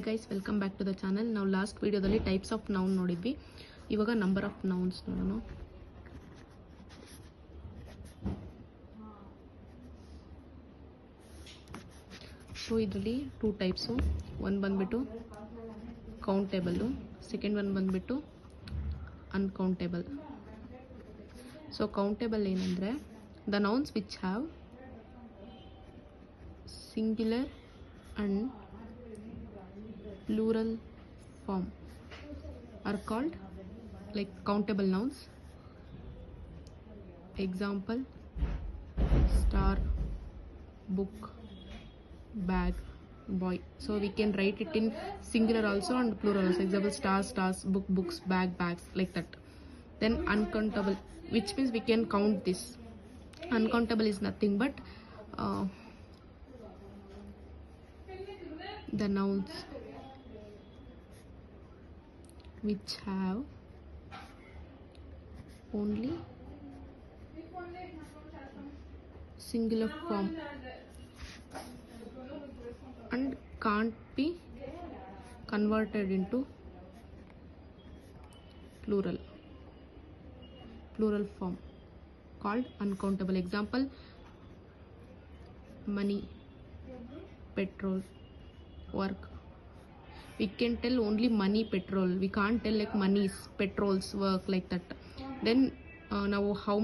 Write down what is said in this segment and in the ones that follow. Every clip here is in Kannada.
Guys, welcome back to the channel. ನಾವು ಲಾಸ್ಟ್ ವಿಡಿಯೋದಲ್ಲಿ ಟೈಪ್ಸ್ ಆಫ್ ನೌನ್ ನೋಡಿದ್ವಿ. ಇವಾಗ ನಂಬರ್ ಆಫ್ ನೌನ್ಸ್ ನೋಡೋಣ. ಸೊ ಇದರಲ್ಲಿ ಟೂ ಟೈಪ್ಸು. ಒಂದು ಬಂದ್ಬಿಟ್ಟು ಕೌಂಟೇಬಲ್ಲು, ಸೆಕೆಂಡ್ ಒನ್ ಬಂದ್ಬಿಟ್ಟು ಅನ್ಕೌಂಟೇಬಲ್. ಸೊ ಕೌಂಟೇಬಲ್ ಏನಂದರೆ the nouns which have singular and plural form are called like countable nouns. Example: star, book, bag, boy. So we can write it in singular also and plural also. Example: stars, stars, book, books, bag, bags, like that. Then uncountable, which means we can count this. Uncountable is nothing but the nouns which have only singular form and can't be converted into plural form, called uncountable. Example: money, petrol, work. We can tell only money, petrol. We can't tell like monies, petrols, work, like that. Then ನಾವು ಹೌ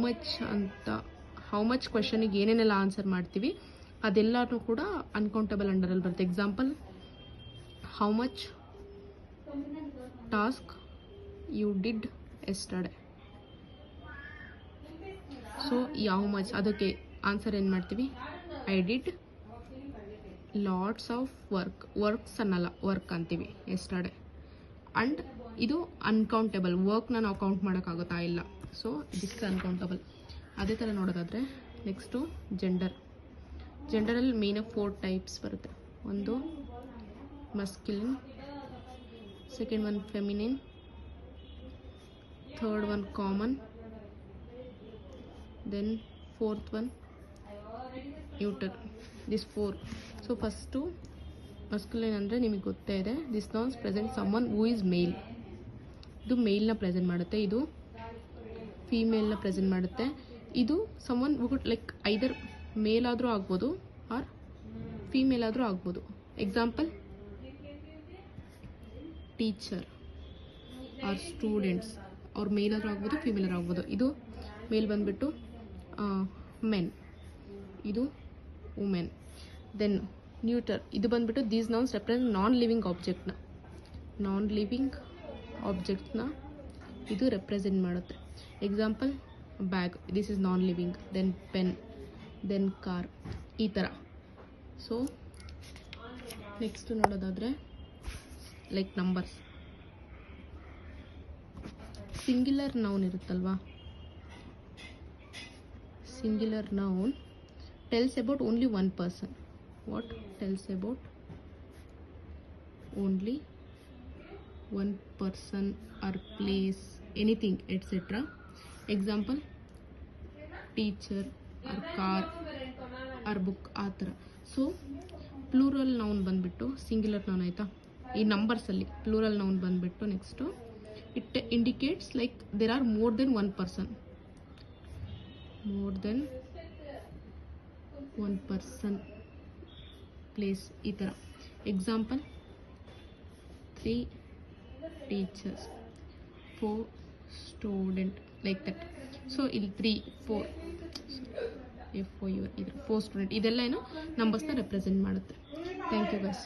ಮಚ್ ಕ್ವೆಶನಿಗೆ ಏನೇನೆಲ್ಲ ಆನ್ಸರ್ ಮಾಡ್ತೀವಿ ಅದೆಲ್ಲನೂ ಕೂಡ ಅನ್ಕೌಂಟಬಲ್ ಅಂಡರಲ್ಲಿ ಬರುತ್ತೆ. Example: how much task you did yesterday. So ಈ ಹೌ ಮಚ್ ಅದಕ್ಕೆ ಆನ್ಸರ್ ಏನು ಮಾಡ್ತೀವಿ? I did lots of works ಅನ್ನಲ್ಲ, ವರ್ಕ್ ಅಂತೀವಿ ಎಸ್ಟರ್ಡೇ. ಅಂಡ್ ಇದು ಅನ್ಕೌಂಟೇಬಲ್. ವರ್ಕ್ನ ನಾವು ಕೌಂಟ್ ಮಾಡೋಕ್ಕಾಗುತ್ತಾ? ಇಲ್ಲ. So this uncountable. ಅದೇ ಥರ ನೋಡೋದಾದರೆ ನೆಕ್ಸ್ಟು ಜೆಂಡರಲ್ಲಿ ಮೇನ್ ಆಫ್ 4 ಟೈಪ್ಸ್ ಬರುತ್ತೆ. ಒಂದು masculine, second one feminine, third one common, then fourth one neuter. This 4. So first masculine ಅಂದರೆ ನಿಮಗೆ ಗೊತ್ತೇ ಇದೆ. This nouns present someone who is male. ಇದು ಮೇಲ್ನ ಪ್ರೆಸೆಂಟ್ ಮಾಡುತ್ತೆ, ಇದು ಫೀಮೇಲ್ನ ಪ್ರೆಸೆಂಟ್ ಮಾಡುತ್ತೆ. ಇದು ಸಮ್ಮನ್ ಹೂ ಕುಡ್ ಲೈಕ್ ಐದರ್ ಮೇಲ್ ಆದರೂ ಆಗ್ಬೋದು ಆರ್ ಫೀಮೇಲ್ ಆದರೂ ಆಗ್ಬೋದು. Example: teacher R students. ಅವ್ರು ಮೇಲ್ ಆದರೂ ಆಗ್ಬೋದು, ಫೀಮೇಲ್ ಆದರೂ ಆಗ್ಬೋದು. ಇದು ಮೇಲ್ ಬಂದುಬಿಟ್ಟು ಮೆನ್, ಇದು ವುಮೆನ್. ದೆನ್ ನ್ಯೂಟರ್, ಇದು ಬಂದ್ಬಿಟ್ಟು these nouns represent non living ಆಬ್ಜೆಕ್ಟ್ನ ಇದು ರೆಪ್ರೆಸೆಂಟ್ ಮಾಡುತ್ತೆ. Example: bag, this is non living. Then pen, then car, ಈ ಥರ. ಸೊ ನೆಕ್ಸ್ಟ್ ನೋಡೋದಾದರೆ ಲೈಕ್ ನಂಬರ್ಸ್. ಸಿಂಗ್ಯುಲರ್ ನೌನ್ ಇರುತ್ತಲ್ವಾ, singular noun tells about only one person. What tells about only one person or place, anything, etc. Example: teacher or car or book, ಆ ಥರ. ಸೊ ಪ್ಲೂರಲ್ ನೌನ್ ಬಂದುಬಿಟ್ಟು ಸಿಂಗ್ಯುಲರ್ ನೌನ್ ಆಯಿತಾ. ಈ ನಂಬರ್ಸಲ್ಲಿ ಪ್ಲೂರಲ್ ನೌನ್ ಬಂದುಬಿಟ್ಟು next it indicates like there are more than one person, one person, place, ಈ ಥರ. Example: 3 teachers, 4 student, like that. So ಇಲ್ಲಿ 3, 4 4 ಸ್ಟೂಡೆಂಟ್, ಇದೆಲ್ಲ ಏನು ನಂಬರ್ಸ್ನ ರೆಪ್ರೆಸೆಂಟ್ ಮಾಡುತ್ತೆ. Thank you guys.